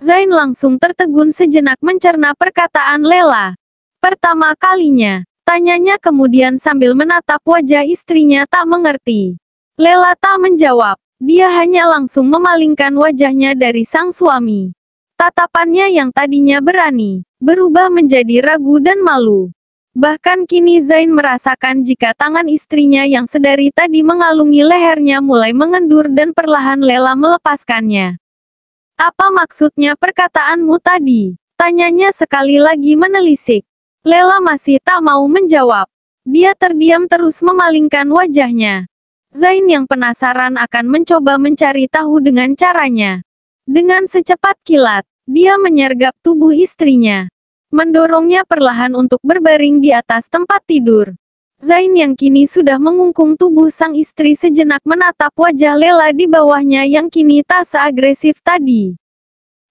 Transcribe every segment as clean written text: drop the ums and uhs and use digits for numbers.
Zain langsung tertegun sejenak mencerna perkataan Lela. Pertama kalinya, tanyanya kemudian sambil menatap wajah istrinya tak mengerti. Lela tak menjawab, dia hanya langsung memalingkan wajahnya dari sang suami. Tatapannya yang tadinya berani, berubah menjadi ragu dan malu. Bahkan kini Zain merasakan jika tangan istrinya yang sedari tadi mengalungi lehernya mulai mengendur dan perlahan Lela melepaskannya. Apa maksudnya perkataanmu tadi? Tanyanya sekali lagi menelisik. Lela masih tak mau menjawab. Dia terdiam terus memalingkan wajahnya. Zain yang penasaran akan mencoba mencari tahu dengan caranya. Dengan secepat kilat, dia menyergap tubuh istrinya. Mendorongnya perlahan untuk berbaring di atas tempat tidur. Zain yang kini sudah mengungkung tubuh sang istri sejenak menatap wajah Lela di bawahnya yang kini tak seagresif tadi.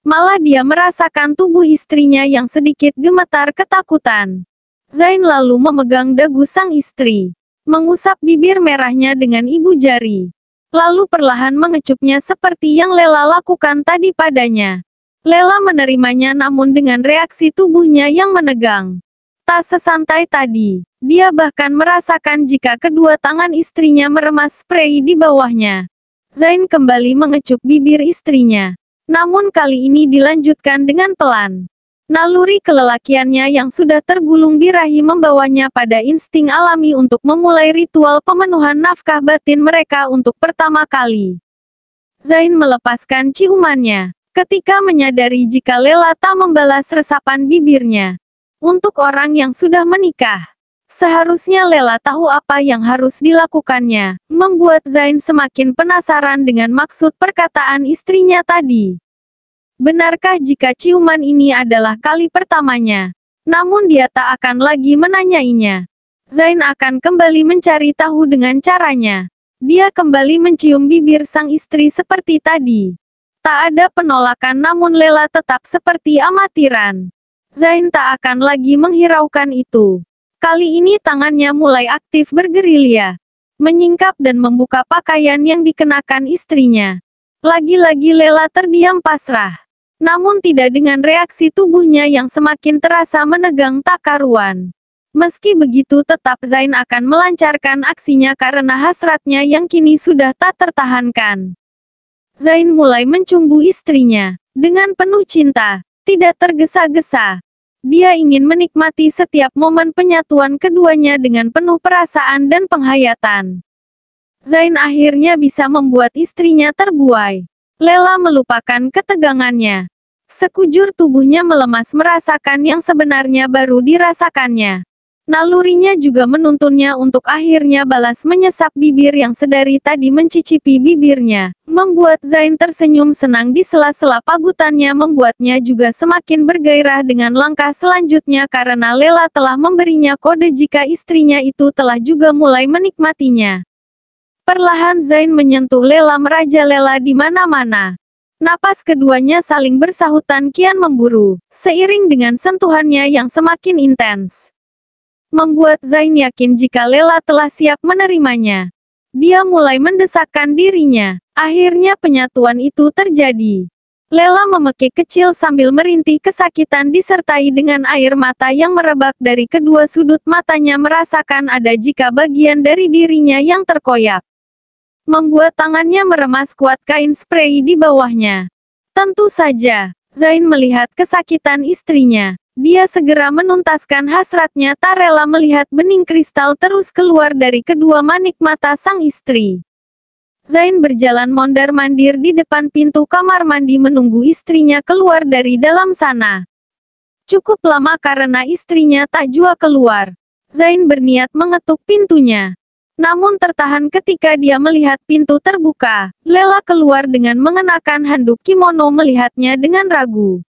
Malah dia merasakan tubuh istrinya yang sedikit gemetar ketakutan. Zain lalu memegang dagu sang istri, mengusap bibir merahnya dengan ibu jari. Lalu perlahan mengecupnya seperti yang Lela lakukan tadi padanya. Lela menerimanya namun dengan reaksi tubuhnya yang menegang. Tak sesantai tadi, dia bahkan merasakan jika kedua tangan istrinya meremas spray di bawahnya. Zain kembali mengecup bibir istrinya. Namun kali ini dilanjutkan dengan pelan. Naluri kelelakiannya yang sudah tergulung birahi membawanya pada insting alami untuk memulai ritual pemenuhan nafkah batin mereka untuk pertama kali. Zain melepaskan ciumannya, ketika menyadari jika Lela tak membalas resapan bibirnya. Untuk orang yang sudah menikah, seharusnya Lela tahu apa yang harus dilakukannya, membuat Zain semakin penasaran dengan maksud perkataan istrinya tadi. Benarkah jika ciuman ini adalah kali pertamanya? Namun dia tak akan lagi menanyainya. Zain akan kembali mencari tahu dengan caranya. Dia kembali mencium bibir sang istri seperti tadi. Tak ada penolakan namun Lela tetap seperti amatiran. Zain tak akan lagi menghiraukan itu. Kali ini tangannya mulai aktif bergerilya. Menyingkap dan membuka pakaian yang dikenakan istrinya. Lagi-lagi Lela terdiam pasrah. Namun tidak dengan reaksi tubuhnya yang semakin terasa menegang tak karuan. Meski begitu tetap Zain akan melancarkan aksinya karena hasratnya yang kini sudah tak tertahankan. Zain mulai mencumbu istrinya. Dengan penuh cinta, tidak tergesa-gesa. Dia ingin menikmati setiap momen penyatuan keduanya dengan penuh perasaan dan penghayatan. Zain akhirnya bisa membuat istrinya terbuai. Lela melupakan ketegangannya. Sekujur tubuhnya melemas merasakan yang sebenarnya baru dirasakannya. Nalurinya juga menuntunnya untuk akhirnya balas menyesap bibir yang sedari tadi mencicipi bibirnya. Membuat Zain tersenyum senang di sela-sela pagutannya membuatnya juga semakin bergairah dengan langkah selanjutnya karena Lela telah memberinya kode jika istrinya itu telah juga mulai menikmatinya. Perlahan Zain menyentuh Lela merajalela di mana-mana. Napas keduanya saling bersahutan kian memburu, seiring dengan sentuhannya yang semakin intens. Membuat Zain yakin jika Lela telah siap menerimanya. Dia mulai mendesakkan dirinya. Akhirnya penyatuan itu terjadi. Lela memekik kecil sambil merintih kesakitan disertai dengan air mata yang merebak dari kedua sudut matanya merasakan ada jika bagian dari dirinya yang terkoyak. Membuat tangannya meremas kuat kain spray di bawahnya. Tentu saja, Zain melihat kesakitan istrinya. Dia segera menuntaskan hasratnya tak rela melihat bening kristal terus keluar dari kedua manik mata sang istri. Zain berjalan mondar-mandir di depan pintu kamar mandi menunggu istrinya keluar dari dalam sana. Cukup lama karena istrinya tak jua keluar. Zain berniat mengetuk pintunya. Namun tertahan ketika dia melihat pintu terbuka. Lela keluar dengan mengenakan handuk kimono melihatnya dengan ragu.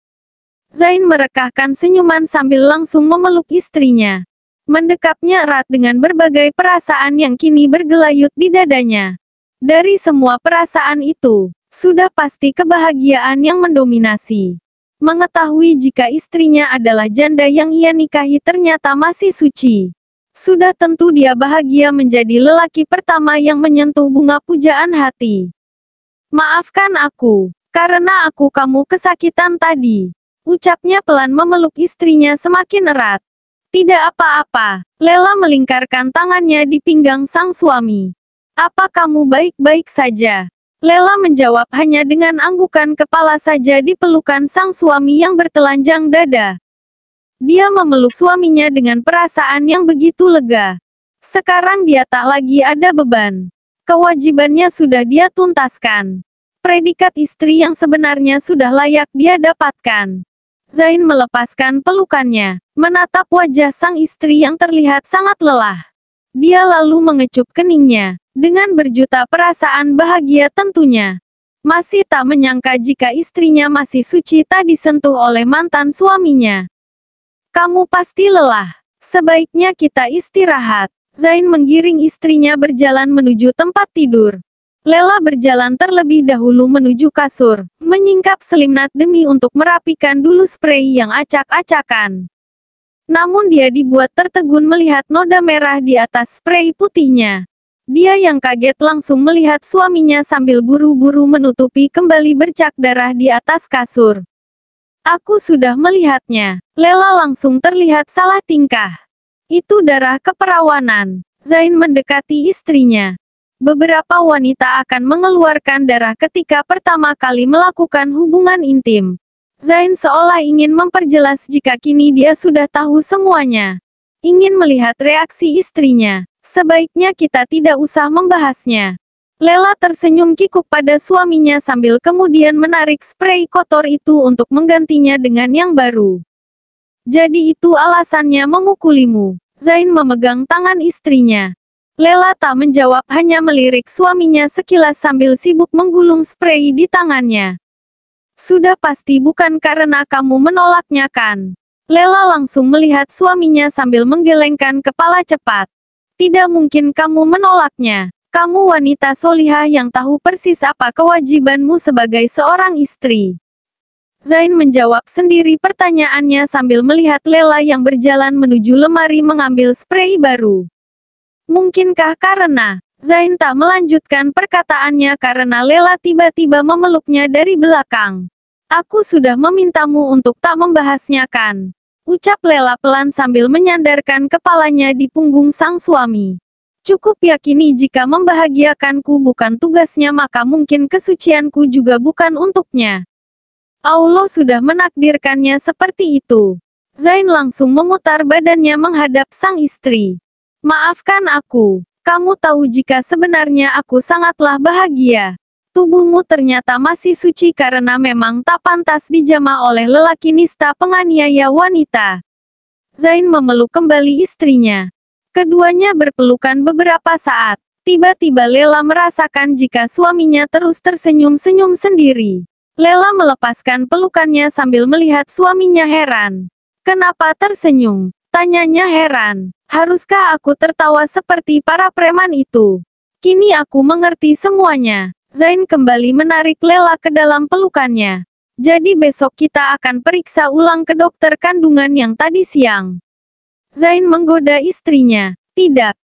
Zain merekahkan senyuman sambil langsung memeluk istrinya. Mendekapnya erat dengan berbagai perasaan yang kini bergelayut di dadanya. Dari semua perasaan itu, sudah pasti kebahagiaan yang mendominasi. Mengetahui jika istrinya adalah janda yang ia nikahi ternyata masih suci. Sudah tentu dia bahagia menjadi lelaki pertama yang menyentuh bunga pujaan hati. Maafkan aku, Karena kamu kesakitan tadi. Ucapnya pelan memeluk istrinya semakin erat. Tidak apa-apa. Lela melingkarkan tangannya di pinggang sang suami. Apa kamu baik-baik saja? Lela menjawab hanya dengan anggukan kepala saja di pelukan sang suami yang bertelanjang dada. Dia memeluk suaminya dengan perasaan yang begitu lega. Sekarang dia tak lagi ada beban. Kewajibannya sudah dia tuntaskan. Predikat istri yang sebenarnya sudah layak dia dapatkan. Zain melepaskan pelukannya, menatap wajah sang istri yang terlihat sangat lelah. Dia lalu mengecup keningnya, dengan berjuta perasaan bahagia tentunya. Masih tak menyangka jika istrinya masih suci tak disentuh oleh mantan suaminya. Kamu pasti lelah. Sebaiknya kita istirahat. Zain menggiring istrinya berjalan menuju tempat tidur. Lela berjalan terlebih dahulu menuju kasur, menyingkap selimut demi untuk merapikan dulu sprei yang acak-acakan. Namun dia dibuat tertegun melihat noda merah di atas sprei putihnya. Dia yang kaget langsung melihat suaminya sambil buru-buru menutupi kembali bercak darah di atas kasur. Aku sudah melihatnya. Lela langsung terlihat salah tingkah. Itu darah keperawanan. Zain mendekati istrinya. Beberapa wanita akan mengeluarkan darah ketika pertama kali melakukan hubungan intim. Zain seolah ingin memperjelas jika kini dia sudah tahu semuanya. Ingin melihat reaksi istrinya. Sebaiknya kita tidak usah membahasnya. Lela tersenyum kikuk pada suaminya sambil kemudian menarik sprei kotor itu untuk menggantinya dengan yang baru. Jadi itu alasannya memukulimu. Zain memegang tangan istrinya. Lela tak menjawab hanya melirik suaminya sekilas sambil sibuk menggulung sprei di tangannya. Sudah pasti bukan karena kamu menolaknya kan? Lela langsung melihat suaminya sambil menggelengkan kepala cepat. Tidak mungkin kamu menolaknya. Kamu wanita solihah yang tahu persis apa kewajibanmu sebagai seorang istri. Zain menjawab sendiri pertanyaannya sambil melihat Lela yang berjalan menuju lemari mengambil sprei baru. Mungkinkah karena Zain tak melanjutkan perkataannya karena Lela tiba-tiba memeluknya dari belakang. Aku sudah memintamu untuk tak membahasnya kan? Ucap Lela pelan sambil menyandarkan kepalanya di punggung sang suami. Cukup yakini jika membahagiakanku bukan tugasnya maka mungkin kesucianku juga bukan untuknya. Allah sudah menakdirkannya seperti itu. Zain langsung memutar badannya menghadap sang istri. Maafkan aku. Kamu tahu jika sebenarnya aku sangatlah bahagia. Tubuhmu ternyata masih suci karena memang tak pantas dijamah oleh lelaki nista penganiaya wanita. Zain memeluk kembali istrinya. Keduanya berpelukan beberapa saat. Tiba-tiba Lela merasakan jika suaminya terus tersenyum-senyum sendiri. Lela melepaskan pelukannya sambil melihat suaminya heran. Kenapa tersenyum? Tanyanya heran. Haruskah aku tertawa seperti para preman itu? Kini aku mengerti semuanya. Zain kembali menarik Lela ke dalam pelukannya. Jadi besok kita akan periksa ulang ke dokter kandungan yang tadi siang. Zain menggoda istrinya. Tidak,